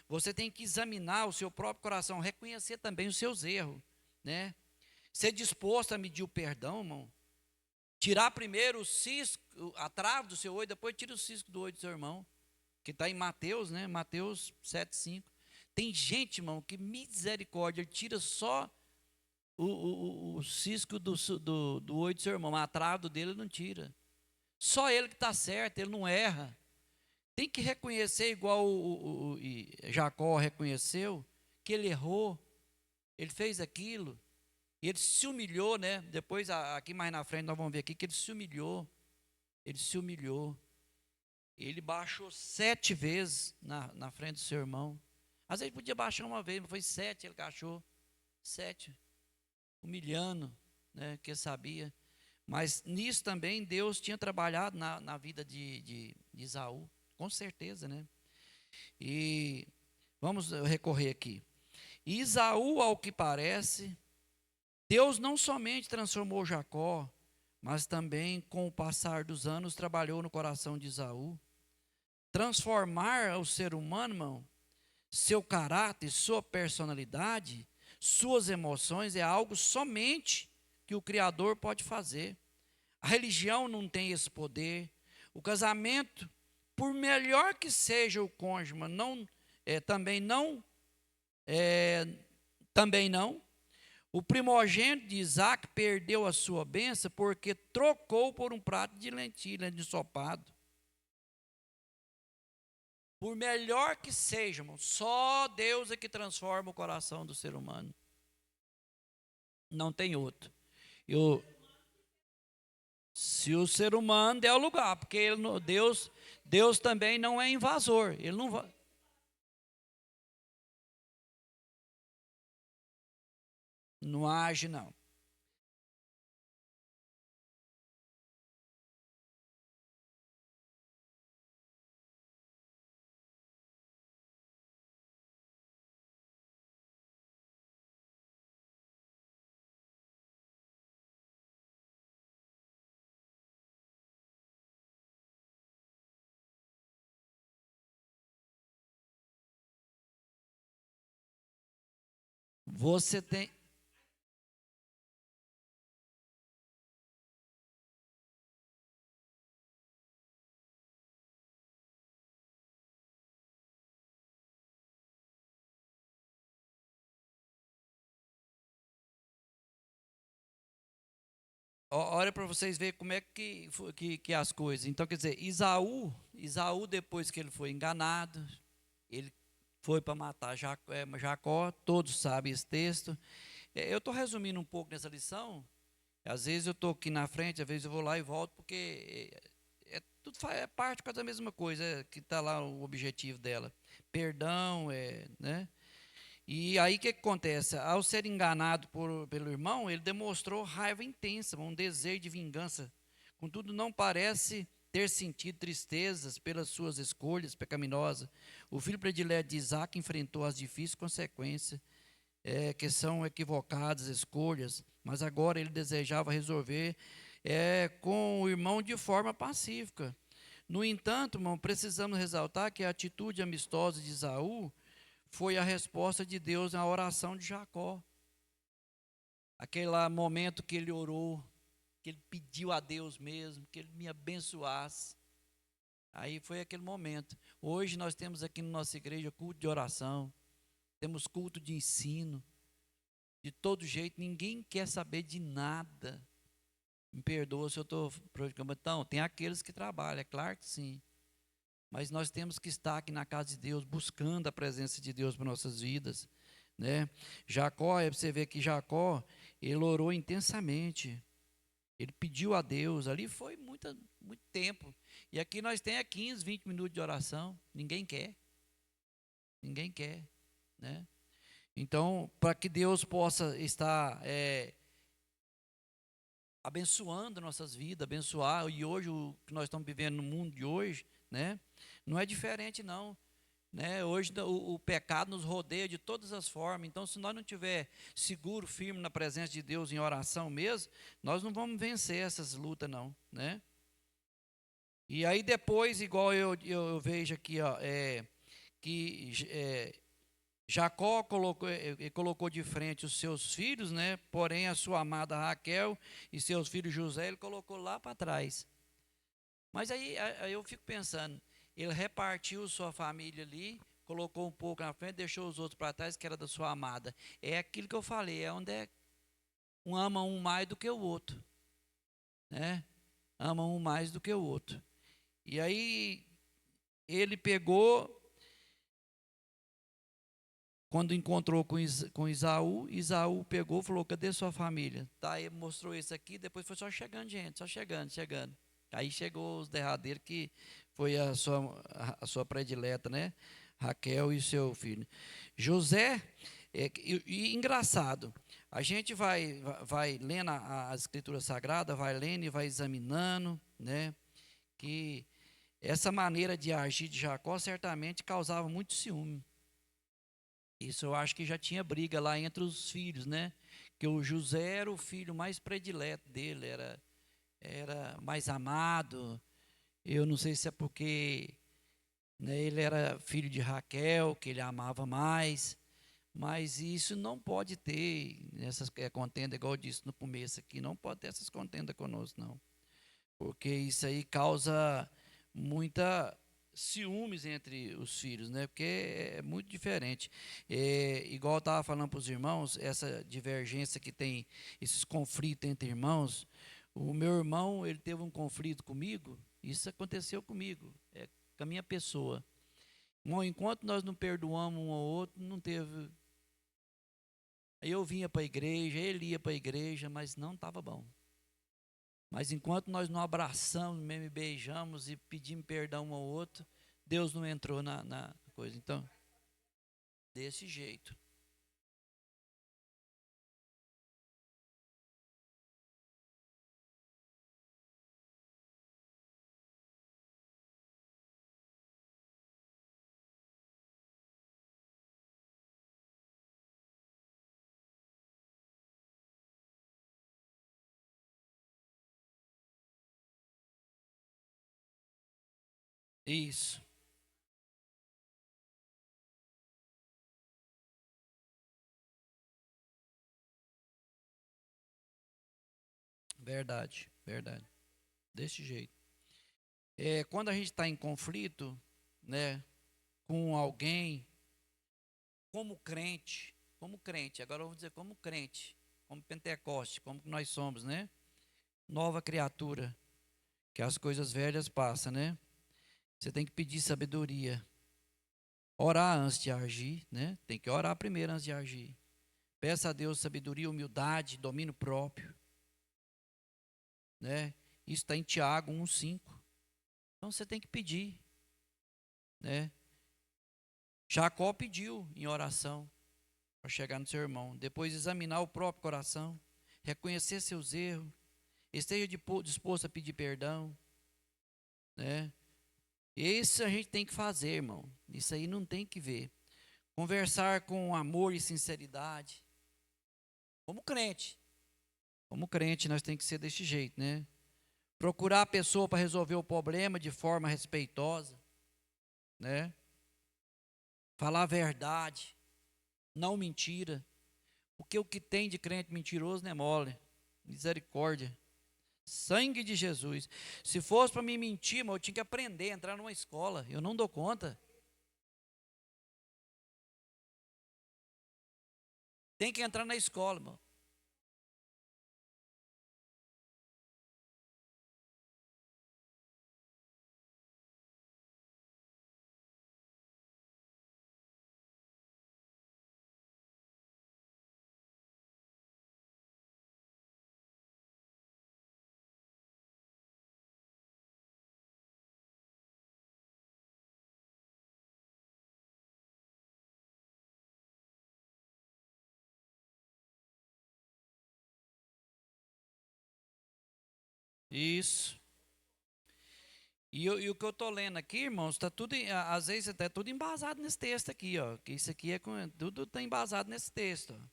Speaker 1: Você tem que examinar o seu próprio coração, reconhecer também os seus erros, né? Ser disposto a medir o perdão, irmão. Tirar primeiro o cisco, a trave do seu olho, depois tira o cisco do olho do seu irmão, que está em Mateus, né? Mateus 7:5. Tem gente, irmão, que misericórdia, ele tira só o cisco do olho do seu irmão, mas a trave dele ele não tira. Só ele que está certo, ele não erra. Tem que reconhecer, igual Jacó reconheceu, que ele errou, ele fez aquilo, E ele se humilhou, né? Depois, aqui mais na frente, nós vamos ver aqui que ele se humilhou. Ele se humilhou. Ele baixou 7 vezes na frente do seu irmão. Às vezes podia baixar uma vez, mas foi 7, ele baixou. 7. Humilhando, né? Que sabia. Mas nisso também Deus tinha trabalhado na vida de Esaú. Com certeza, né? E vamos recorrer aqui. E Esaú, ao que parece, Deus não somente transformou Jacó, mas também, com o passar dos anos, trabalhou no coração de Esaú. Transformar o ser humano, irmão, seu caráter, sua personalidade, suas emoções, é algo somente que o Criador pode fazer. A religião não tem esse poder. O casamento, por melhor que seja o cônjuge, não, também não. O primogênito de Isaac perdeu a sua bênção porque trocou por um prato de lentilha de ensopado. Por melhor que seja, irmão, só Deus é que transforma o coração do ser humano. Não tem outro. Se o ser humano der o lugar, porque Deus também não é invasor. Ele não vai. Não age, não. Você tem. Olha para vocês verem como é que as coisas. Então, quer dizer, Esaú, depois que ele foi enganado, ele foi para matar Jacó, todos sabem esse texto. Eu estou resumindo um pouco nessa lição. Às vezes eu estou aqui na frente, às vezes eu vou lá e volto, porque tudo é parte da mesma coisa, que está lá o objetivo dela. Perdão, né? E aí o que acontece? Ao ser enganado pelo irmão, ele demonstrou raiva intensa, um desejo de vingança. Contudo, não parece ter sentido tristezas pelas suas escolhas pecaminosas. O filho predileto de Isaac enfrentou as difíceis consequências, que são equivocadas escolhas, mas agora ele desejava resolver com o irmão de forma pacífica. No entanto, irmão, precisamos ressaltar que a atitude amistosa de Esaú foi a resposta de Deus à oração de Jacó. Aquele momento que ele orou, que ele pediu a Deus mesmo, que ele me abençoasse. Aí foi aquele momento. Hoje nós temos aqui na nossa igreja culto de oração, temos culto de ensino. De todo jeito, ninguém quer saber de nada. Me perdoa se eu estou prejudicando. Então, tem aqueles que trabalham, é claro que sim. Mas nós temos que estar aqui na casa de Deus, buscando a presença de Deus para nossas vidas, né? Jacó, você vê que Jacó, ele orou intensamente. Ele pediu a Deus, ali foi muito tempo. E aqui nós temos 15, 20 minutos de oração. Ninguém quer. Ninguém quer, né? Então, para que Deus possa estar abençoando nossas vidas, abençoar, e hoje o que nós estamos vivendo no mundo de hoje, né? Não é diferente não, né? Hoje o pecado nos rodeia de todas as formas. Então, se nós não tiver seguro, firme na presença de Deus em oração mesmo, nós não vamos vencer essas lutas não, né? E aí depois, igual eu vejo aqui, ó, que Jacó colocou de frente os seus filhos, né? Porém a sua amada Raquel e seus filhos José ele colocou lá para trás. Mas aí eu fico pensando, ele repartiu sua família ali, colocou um pouco na frente, deixou os outros para trás, que era da sua amada. É aquilo que eu falei, é onde um ama um mais do que o outro, né? Ama um mais do que o outro. E aí ele pegou, quando encontrou com Isaú, Isaú pegou e falou: cadê sua família? Tá, ele mostrou isso aqui, depois foi só chegando gente, só chegando, chegando. Aí chegou os derradeiros, que foi a sua predileta, né? Raquel e seu filho. José, e engraçado, a gente vai lendo a Escritura Sagrada, vai lendo e vai examinando, né? Que essa maneira de agir de Jacó certamente causava muito ciúme. Isso eu acho que já tinha briga lá entre os filhos, né? Que o José era o filho mais predileto dele, era mais amado. Eu não sei se é porque, né, ele era filho de Raquel, que ele amava mais, mas isso não pode ter essas contendas, igual eu disse no começo aqui, não pode ter essas contendas conosco, não. Porque isso aí causa muita ciúmes entre os filhos, né? Porque é muito diferente. Igual eu estava falando para os irmãos, essa divergência que tem, esses conflitos entre irmãos. O meu irmão, ele teve um conflito comigo, isso aconteceu comigo, com a minha pessoa. Bom, enquanto nós não perdoamos um ao outro, não teve. Aí eu vinha para a igreja, ele ia para a igreja, mas não estava bom. Mas enquanto nós não abraçamos, mesmo beijamos e pedimos perdão um ao outro, Deus não entrou na coisa. Então, desse jeito. Isso, verdade, verdade. Desse jeito. Quando a gente está em conflito, né, com alguém, como crente, agora eu vou dizer como crente, como Pentecoste, como que nós somos, né? Nova criatura, que as coisas velhas passam, né? Você tem que pedir sabedoria, orar antes de agir, né? Tem que orar primeiro antes de agir. Peça a Deus sabedoria, humildade, domínio próprio, né? Isso está em Tiago 1,5. Então você tem que pedir, né? Jacó pediu em oração para chegar no seu irmão. Depois examinar o próprio coração, reconhecer seus erros, esteja disposto a pedir perdão, né? Isso a gente tem que fazer, irmão. Isso aí não tem que ver. Conversar com amor e sinceridade. Como crente. Como crente, nós tem que ser desse jeito, né? Procurar a pessoa para resolver o problema de forma respeitosa, né? Falar a verdade, não mentira. Porque o que tem de crente mentiroso não é mole. Misericórdia. Sangue de Jesus. Se fosse para mim mentir, mas eu tinha que aprender, entrar numa escola. Eu não dou conta. Tem que entrar na escola, irmão. Isso. E o que eu estou lendo aqui, irmãos, está tudo, às vezes está tudo embasado nesse texto aqui, ó. Que isso aqui tudo está embasado nesse texto, ó.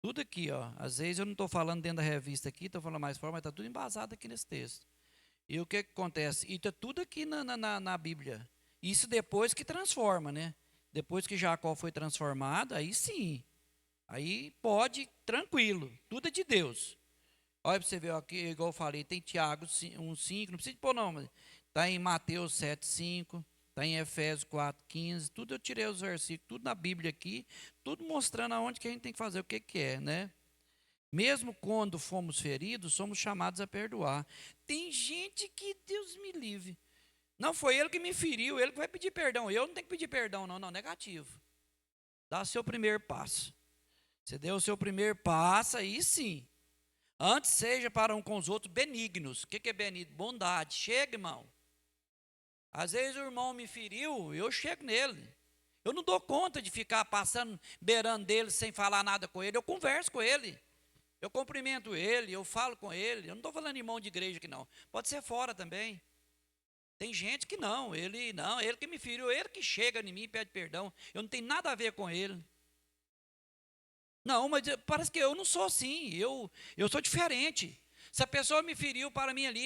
Speaker 1: Tudo aqui, ó. Às vezes eu não estou falando dentro da revista aqui, estou falando mais fora, mas está tudo embasado aqui nesse texto. E o que acontece? E está tudo aqui na Bíblia. Isso depois que transforma, né? Depois que Jacó foi transformado, aí sim. Aí pode, tranquilo. Tudo é de Deus. Olha para você ver aqui, igual eu falei, tem Tiago 1,5, não precisa de pôr não, mas está em Mateus 7,5, está em Efésios 4,15, tudo eu tirei os versículos, tudo na Bíblia aqui, tudo mostrando aonde que a gente tem que fazer, o que que é, né? Mesmo quando fomos feridos, somos chamados a perdoar. Tem gente que, Deus me livre, não foi ele que me feriu, ele que vai pedir perdão, eu não tenho que pedir perdão não, não, negativo. Dá seu primeiro passo. Você deu o seu primeiro passo, aí sim. Antes seja para um com os outros benignos. O que é benigno? Bondade. Chega, irmão. Às vezes o irmão me feriu, eu chego nele. Eu não dou conta de ficar passando, beirando dele sem falar nada com ele. Eu converso com ele. Eu cumprimento ele, eu falo com ele. Eu não estou falando irmão de igreja aqui não. Pode ser fora também. Tem gente que não, ele que me feriu, ele que chega em mim e pede perdão. Eu não tenho nada a ver com ele. Não, mas parece que eu não sou assim, eu sou diferente. Se a pessoa me feriu para mim ali,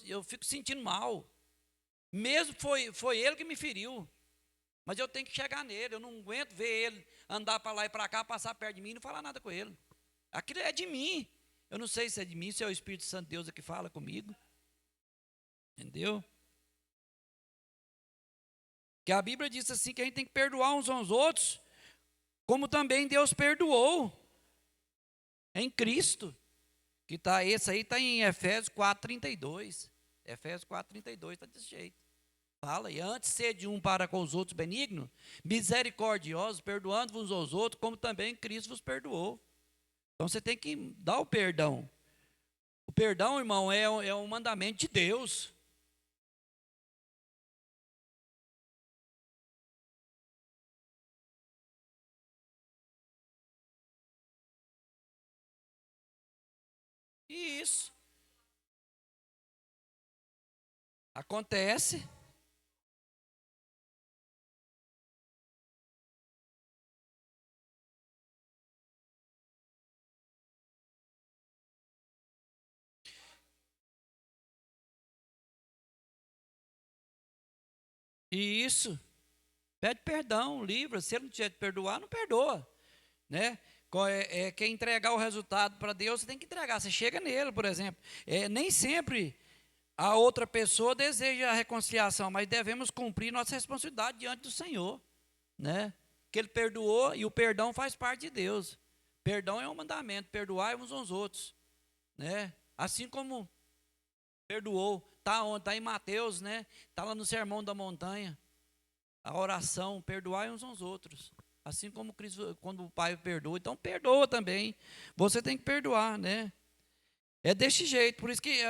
Speaker 1: eu fico sentindo mal. Mesmo foi ele que me feriu. Mas eu tenho que chegar nele, eu não aguento ver ele andar para lá e para cá, passar perto de mim e não falar nada com ele. Aquilo é de mim. Eu não sei se é de mim, se é o Espírito Santo de Deus que fala comigo. Entendeu? Que a Bíblia diz assim que a gente tem que perdoar uns aos outros, como também Deus perdoou em Cristo. Que tá, esse aí está em Efésios 4,32. Efésios 4,32 está desse jeito. Fala, e antes ser de um para com os outros benigno, misericordiosos, perdoando uns aos outros, como também Cristo vos perdoou. Então você tem que dar o perdão. O perdão, irmão, é um mandamento de Deus. E isso acontece. E isso. Pede perdão, livra. Se ele não tiver de perdoar, não perdoa. Né? Quer entregar o resultado para Deus, você tem que entregar. Você chega nele, por exemplo. Nem sempre a outra pessoa deseja a reconciliação, mas devemos cumprir nossa responsabilidade diante do Senhor. Né? Que ele perdoou e o perdão faz parte de Deus. Perdão é um mandamento, perdoar uns aos outros. Né? Assim como perdoou, está onde? Está em Mateus, né? Está lá no Sermão da Montanha. A oração, perdoar uns aos outros. Assim como Cristo, quando o Pai perdoa, então perdoa também. Você tem que perdoar, né? É desse jeito, por isso que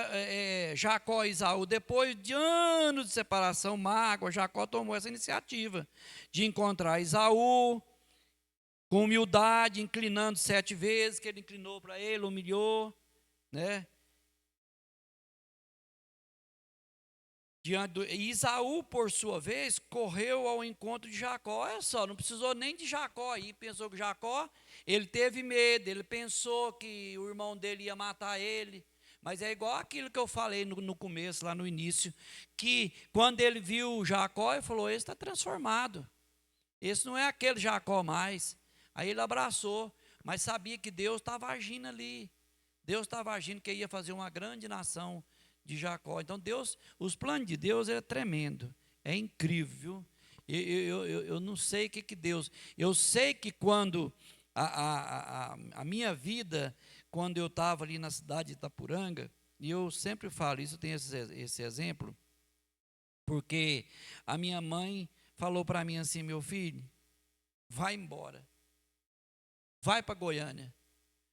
Speaker 1: Jacó e Esaú, depois de anos de separação, mágoa, Jacó tomou essa iniciativa de encontrar Esaú com humildade, inclinando 7 vezes, que ele inclinou para ele, humilhou, né? E Isaú, por sua vez, correu ao encontro de Jacó. Olha só, não precisou nem de Jacó aí. Pensou que Jacó, ele teve medo, ele pensou que o irmão dele ia matar ele. Mas é igual aquilo que eu falei no começo, lá no início, que quando ele viu Jacó, ele falou: esse está transformado. Esse não é aquele Jacó mais. Aí ele abraçou, mas sabia que Deus estava agindo ali. Deus estava agindo que ia fazer uma grande nação de Jacó. Então Deus, os planos de Deus é tremendo, é incrível. Eu não sei o que Deus. Eu sei que quando a minha vida, quando eu estava ali na cidade de Itapuranga, e eu sempre falo isso, eu tenho esse exemplo, porque a minha mãe falou para mim assim: meu filho, vai embora, vai para Goiânia.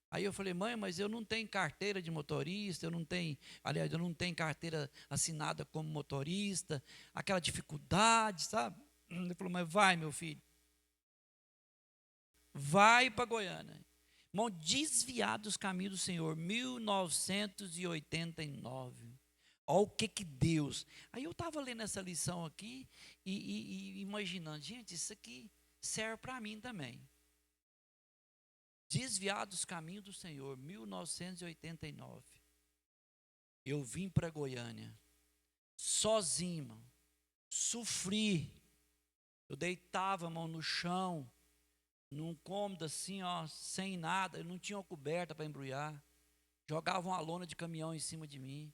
Speaker 1: Aí eu falei: mãe, mas eu não tenho carteira de motorista, aliás, eu não tenho carteira assinada como motorista, aquela dificuldade, sabe? Ele falou: mas vai, meu filho, vai para Goiânia. Irmão, desviar dos caminhos do Senhor, 1989. Olha o que Deus. Aí eu estava lendo essa lição aqui e imaginando: gente, isso aqui serve para mim também. Desviar dos caminhos do Senhor, 1989. Eu vim para Goiânia, sozinho, irmão, sofri. Eu deitava a mão no chão, num cômodo assim, ó, sem nada, eu não tinha uma coberta para embrulhar. Jogavam uma lona de caminhão em cima de mim,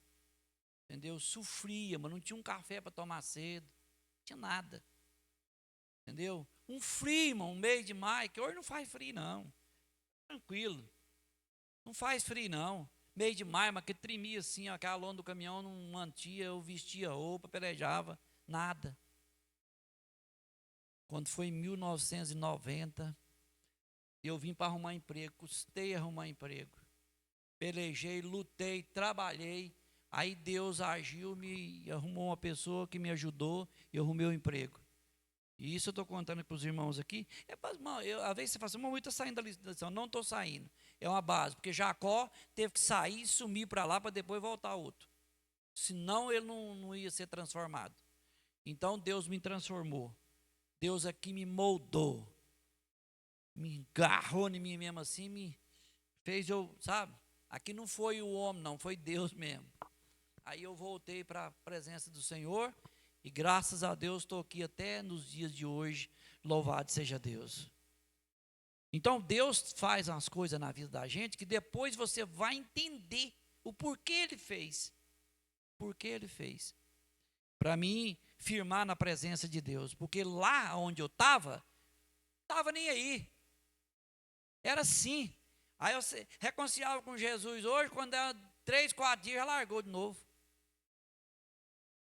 Speaker 1: entendeu? Sofria, mas não tinha um café para tomar cedo, não tinha nada, entendeu? Um frio, irmão, um mês de maio, que hoje não faz frio não, tranquilo, não faz frio não. Meio de maio, mas que tremia assim, ó, aquela lona do caminhão não mantia, eu vestia roupa, pelejava, nada. quando foi em 1990, eu vim para arrumar emprego, custei arrumar emprego. Pelejei, lutei, trabalhei. Aí Deus agiu, me arrumou uma pessoa que me ajudou e eu arrumei o emprego. E isso eu estou contando para os irmãos aqui. Às vezes você fala assim, eu estou saindo da licitação. Não estou saindo. É uma base, porque Jacó teve que sair e sumir para lá para depois voltar outro. Senão ele não ia ser transformado. Então Deus me transformou. Deus aqui me moldou. Me agarrou em mim mesmo assim, me fez eu, sabe? Aqui não foi o homem, não, foi Deus mesmo. Aí eu voltei para a presença do Senhor e graças a Deus estou aqui até nos dias de hoje. Louvado seja Deus. Então Deus faz umas coisas na vida da gente que depois você vai entender o porquê Ele fez. Por que Ele fez. Para mim firmar na presença de Deus. Porque lá onde eu estava nem aí. Era assim. Aí eu reconciliava com Jesus hoje, quando era 3, 4 dias, já largou de novo.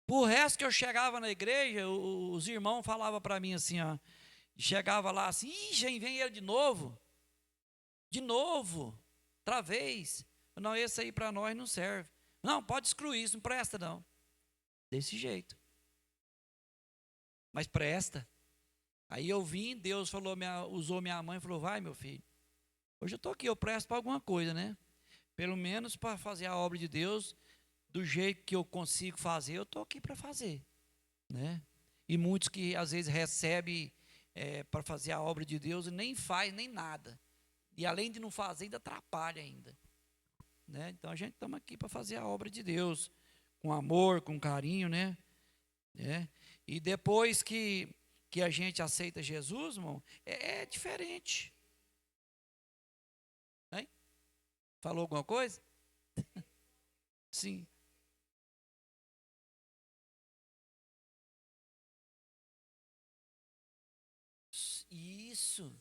Speaker 1: Por resto que eu chegava na igreja, os irmãos falavam para mim assim, ó, chegava lá assim, já vem ele de novo, outra vez. Não, esse aí para nós não serve. Não, pode excluir isso, não presta não. Desse jeito. Mas presta. Aí eu vim, Deus falou, usou minha mãe e falou, vai meu filho. Hoje eu estou aqui, eu presto para alguma coisa, né? Pelo menos para fazer a obra de Deus do jeito que eu consigo fazer, eu estou aqui para fazer, né? E muitos que às vezes recebem para fazer a obra de Deus e nem faz nem nada. E além de não fazer, ainda atrapalha ainda, né? Então a gente estamos aqui para fazer a obra de Deus com amor, com carinho, né? E depois que a gente aceita Jesus, irmão, é diferente. Hein? Falou alguma coisa? Sim. Isso.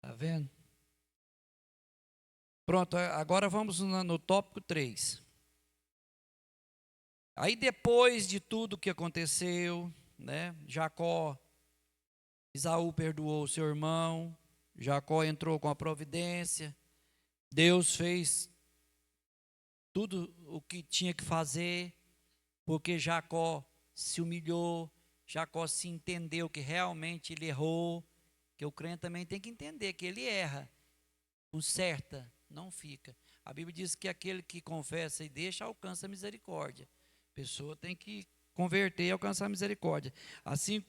Speaker 1: Tá vendo? Pronto, agora vamos no tópico 3. Aí depois de tudo que aconteceu, né? Esaú perdoou o seu irmão, Jacó entrou com a providência, Deus fez tudo o que tinha que fazer, porque Jacó se humilhou, Jacó se entendeu que realmente ele errou, que o crente também tem que entender que ele erra, conserta, não fica. A Bíblia diz que aquele que confessa e deixa alcança a misericórdia. A pessoa tem que converter e alcançar a misericórdia. Assim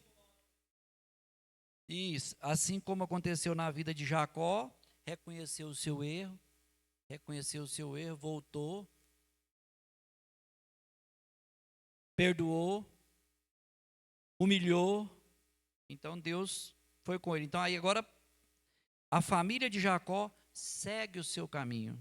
Speaker 1: como aconteceu na vida de Jacó, reconheceu o seu erro, voltou, perdoou, humilhou. Então Deus foi com ele. Então aí agora a família de Jacó segue o seu caminho.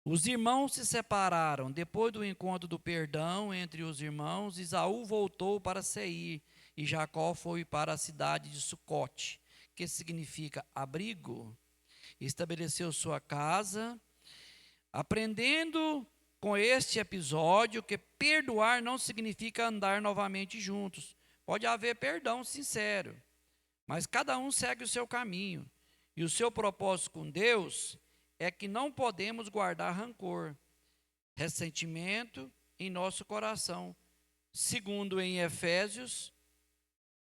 Speaker 1: Os irmãos se separaram. Depois do encontro do perdão entre os irmãos, Esaú voltou para Seir e Jacó foi para a cidade de Sucote, que significa abrigo. Estabeleceu sua casa, aprendendo com este episódio que perdoar não significa andar novamente juntos. Pode haver perdão sincero, mas cada um segue o seu caminho. E o seu propósito com Deus é que não podemos guardar rancor, ressentimento em nosso coração. Segundo em Efésios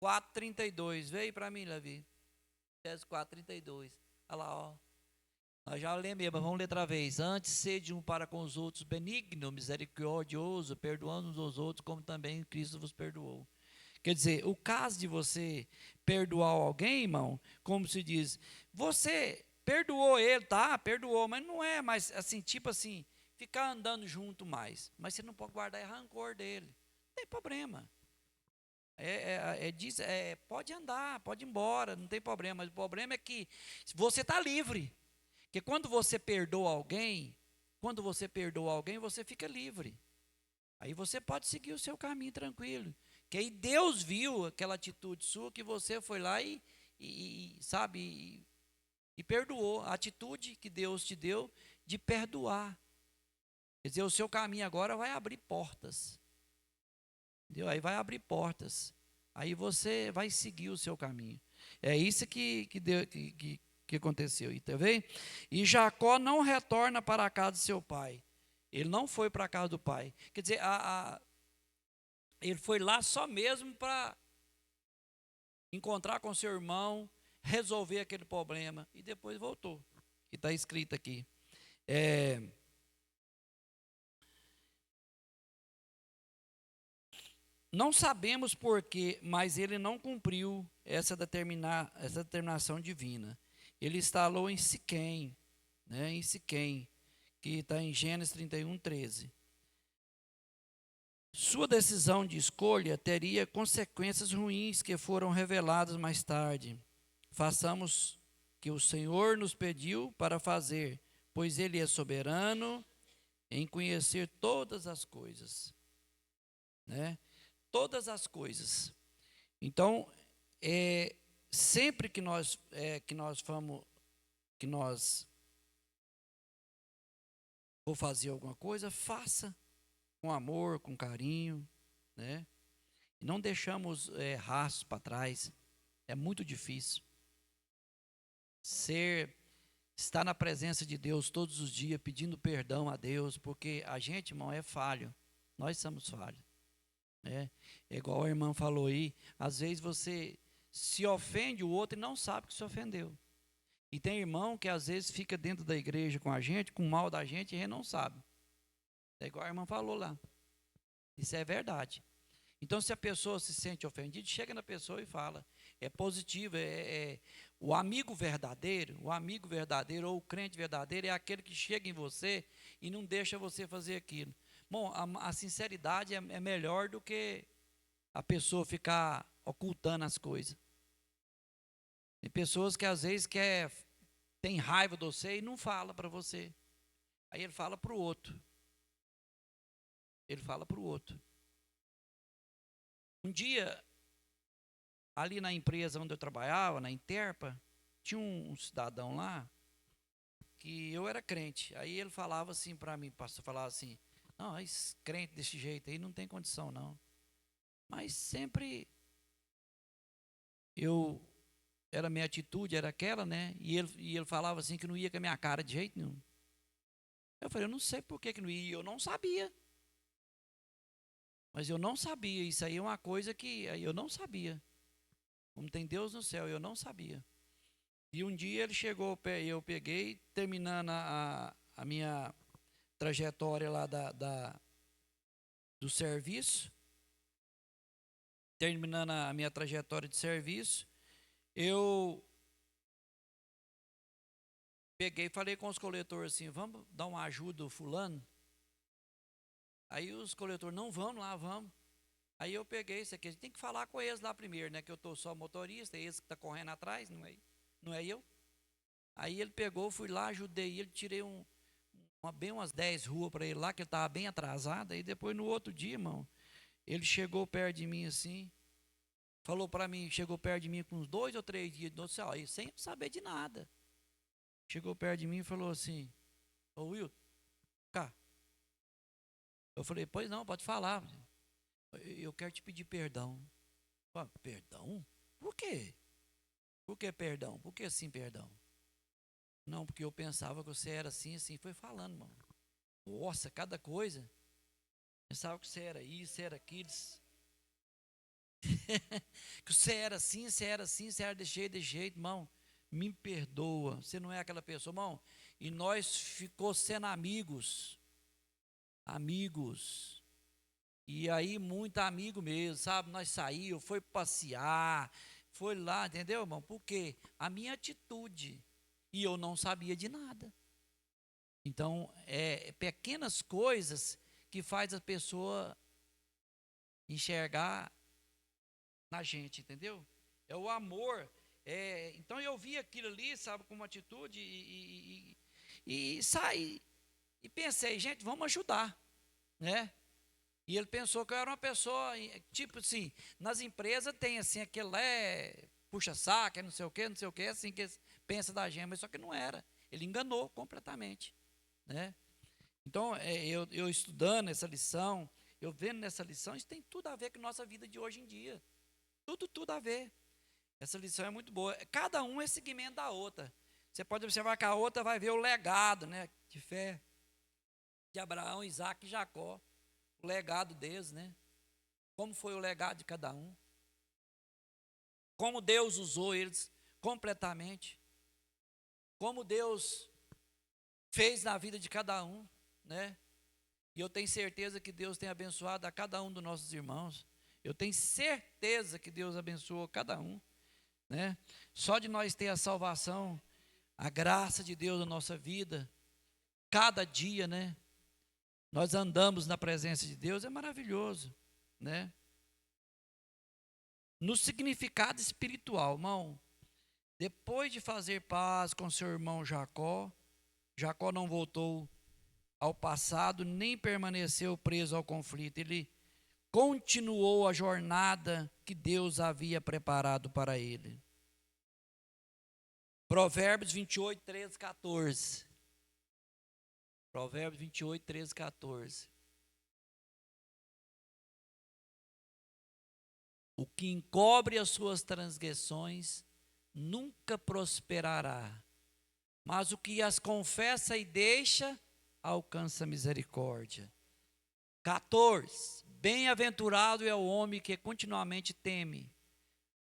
Speaker 1: 4:32. Veio para mim, Levi. Efésios 4:32. Olha lá, ó. Nós já lemos, mas vamos ler outra vez. Antes, sede um para com os outros benigno, misericordioso, perdoando uns aos outros, como também Cristo vos perdoou. Quer dizer, o caso de você perdoar alguém, irmão, como se diz, você perdoou ele, tá? Perdoou, mas não é mais assim, tipo assim, ficar andando junto mais. Mas você não pode guardar rancor dele. Não tem problema. Pode andar, pode ir embora, não tem problema. Mas o problema é que você está livre. Porque quando você perdoa alguém, você fica livre. Aí você pode seguir o seu caminho tranquilo. Que aí Deus viu aquela atitude sua que você foi lá e perdoou. A atitude que Deus te deu de perdoar. Quer dizer, o seu caminho agora vai abrir portas. Entendeu? Aí vai abrir portas. Aí você vai seguir o seu caminho. É isso que aconteceu. Tá vendo? E Jacó não retorna para a casa de seu pai. Ele não foi para a casa do pai. Quer dizer, ele foi lá só mesmo para encontrar com seu irmão, resolver aquele problema. E depois voltou. Que está escrito aqui. Não sabemos porquê, mas ele não cumpriu essa determinação divina. Ele instalou em Siquém, né, em Siquém, que está em Gênesis 31, 13. Sua decisão de escolha teria consequências ruins que foram reveladas mais tarde. Façamos o que o Senhor nos pediu para fazer, pois Ele é soberano em conhecer todas as coisas, né? Todas as coisas. Então, sempre que nós for fazer alguma coisa, faça com amor, com carinho, né? E não deixamos rastros para trás. É muito difícil estar na presença de Deus todos os dias, pedindo perdão a Deus, porque a gente, irmão, é falho. Nós somos falhos. É igual a irmã falou aí, às vezes você se ofende o outro e não sabe que se ofendeu. E tem irmão que às vezes fica dentro da igreja com a gente, com mal da gente, e a gente não sabe. É igual a irmã falou lá. Isso é verdade. Então, se a pessoa se sente ofendida, chega na pessoa e fala. É positivo, o amigo verdadeiro ou o crente verdadeiro é aquele que chega em você e não deixa você fazer aquilo. Bom, a sinceridade é melhor do que a pessoa ficar ocultando as coisas. Tem pessoas que às vezes tem raiva de você e não fala para você. Aí ele fala para o outro. Ele fala para o outro. Um dia, ali na empresa onde eu trabalhava, na Interpa, tinha um cidadão lá que eu era crente. Aí ele falava assim para mim, pastor, falava assim, não, esse crente desse jeito aí não tem condição não. Mas sempre minha atitude era aquela, né? E ele falava assim que não ia com a minha cara de jeito nenhum. Eu falei, eu não sei por que não ia, eu não sabia. Mas eu não sabia, isso aí é uma coisa que eu não sabia. Como tem Deus no céu, eu não sabia. E um dia ele chegou, eu peguei, terminando a minha trajetória lá do serviço, terminando a minha trajetória de serviço, eu peguei e falei com os coletores assim, vamos dar uma ajuda ao fulano? Aí os coletores, não, vamos lá, vamos. Aí eu peguei isso aqui, a gente tem que falar com eles lá primeiro, né? Que eu estou só motorista, é esse que está correndo atrás, não é eu. Aí ele pegou, fui lá, ajudei ele, tirei bem umas 10 ruas para ele lá, que ele estava bem atrasado. Aí depois no outro dia, irmão, ele chegou perto de mim assim, falou para mim, chegou perto de mim com uns 2 ou 3 dias de noite, ó, sem saber de nada. Chegou perto de mim e falou assim, ô Will, cá. Eu falei, pois não, pode falar. Eu quero te pedir perdão. Falei, perdão? Por quê? Por que perdão? Por que assim perdão? Não, porque eu pensava que você era assim, assim. Foi falando, mano. Nossa, cada coisa. Pensava que você era isso, você era aquilo. Que você era assim, você era assim, você era desse jeito, irmão. Me perdoa. Você não é aquela pessoa, irmão. E nós ficou sendo amigos. Amigos. E aí, muito amigo mesmo, sabe? Nós saímos, foi passear, foi lá, entendeu, irmão? Por quê? A minha atitude. E eu não sabia de nada. Então, pequenas coisas que faz a pessoa enxergar na gente, entendeu? É o amor. Então eu vi aquilo ali, sabe, como atitude e saí. E pensei, gente, vamos ajudar, né? E ele pensou que eu era uma pessoa, tipo assim, nas empresas tem assim, aquele puxa-saco, não sei o que, assim que eles pensam da gente, mas só que não era. Ele enganou completamente, né? Então, eu estudando essa lição, eu vendo nessa lição, isso tem tudo a ver com a nossa vida de hoje em dia. Tudo a ver. Essa lição é muito boa. Cada um é seguimento da outra. Você pode observar que a outra vai ver o legado, né, de fé de Abraão, Isaac e Jacó. O legado deles, né? Como foi o legado de cada um. Como Deus usou eles completamente. Como Deus fez na vida de cada um, né? E eu tenho certeza que Deus tem abençoado a cada um dos nossos irmãos. Eu tenho certeza que Deus abençoou cada um, né? Só de nós ter a salvação, a graça de Deus na nossa vida, cada dia, né? Nós andamos na presença de Deus, é maravilhoso, né? No significado espiritual, irmão, depois de fazer paz com seu irmão Jacó, Jacó não voltou ao passado, nem permaneceu preso ao conflito. Ele continuou a jornada que Deus havia preparado para ele. Provérbios 28, 13, 14. Provérbios 28, 13, 14. O que encobre as suas transgressões nunca prosperará, mas o que as confessa e deixa alcança misericórdia. 14. Bem-aventurado é o homem que continuamente teme,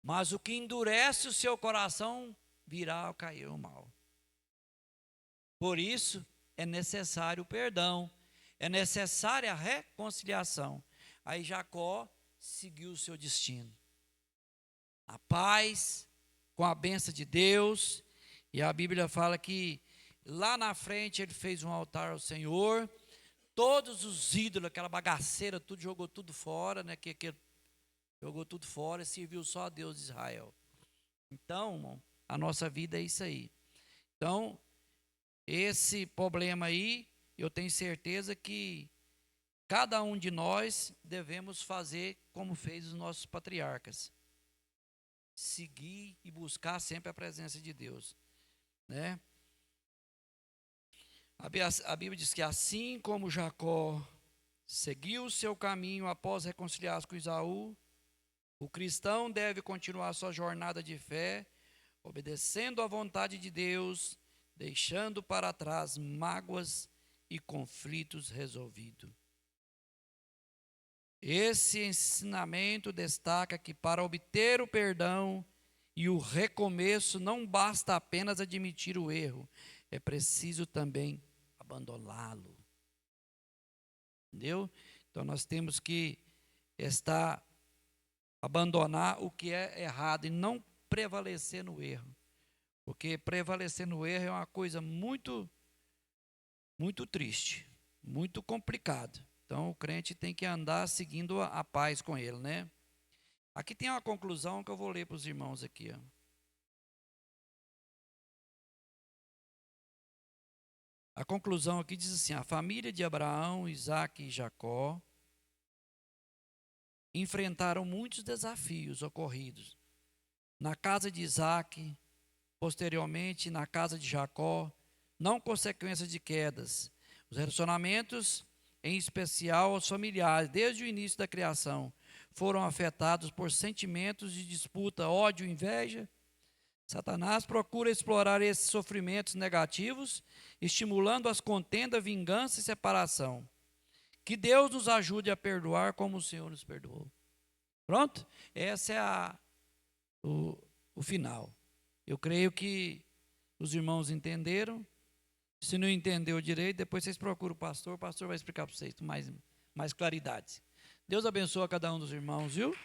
Speaker 1: mas o que endurece o seu coração virá a cair o mal. Por isso é necessário o perdão, é necessária a reconciliação. Aí Jacó seguiu o seu destino. A paz, com a bênção de Deus, e a Bíblia fala que lá na frente ele fez um altar ao Senhor, todos os ídolos, aquela bagaceira, tudo jogou tudo fora, né? Jogou tudo fora e serviu só a Deus de Israel. Então, irmão, a nossa vida é isso aí. Então, esse problema aí, eu tenho certeza que cada um de nós devemos fazer como fez os nossos patriarcas. Seguir e buscar sempre a presença de Deus, né? A Bíblia diz que assim como Jacó seguiu o seu caminho após reconciliar-se com Esaú, o cristão deve continuar sua jornada de fé, obedecendo à vontade de Deus, deixando para trás mágoas e conflitos resolvidos. Esse ensinamento destaca que para obter o perdão e o recomeço não basta apenas admitir o erro, é preciso também abandoná-lo. Entendeu? Então nós temos que abandonar o que é errado e não prevalecer no erro. Porque prevalecer no erro é uma coisa muito, muito triste, muito complicado. Então o crente tem que andar seguindo a paz com ele, né? Aqui tem uma conclusão que eu vou ler para os irmãos aqui, ó. A conclusão aqui diz assim: a família de Abraão, Isaque e Jacó enfrentaram muitos desafios ocorridos na casa de Isaque, posteriormente na casa de Jacó, não consequência de quedas. Os relacionamentos, em especial os familiares, desde o início da criação, foram afetados por sentimentos de disputa, ódio, inveja. Satanás procura explorar esses sofrimentos negativos, estimulando as contendas, vingança e separação. Que Deus nos ajude a perdoar como o Senhor nos perdoou. Pronto? Esse é o final. Eu creio que os irmãos entenderam. Se não entendeu direito, depois vocês procuram o pastor vai explicar para vocês com mais claridade. Deus abençoe a cada um dos irmãos, viu?